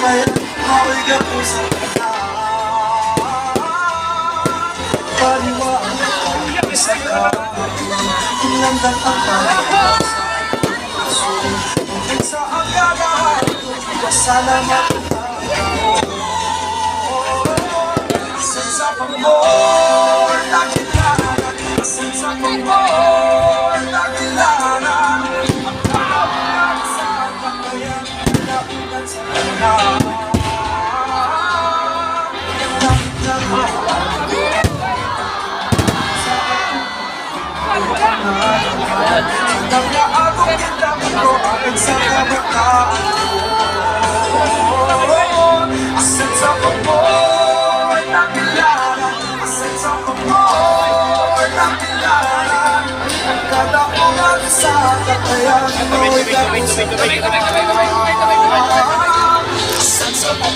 kaya mawag ako sa kanya. Paniwala ko isa ka, kung landan ang pag-asa. Sa agadahan ko, pasalamat ako. Asan sa pag-mor, nakilanan. Asan sa pag-mor, nakilanan. Ang kawalan sa kakayan, naulan sa kanya. Kaya ako kitapon ko akin sa kabataan ko. Asan sa pag-mor, nakilala. Asan sa pag-mor, nakilala. Ang kadaungan sa kakayan, mawag ako sa kanya.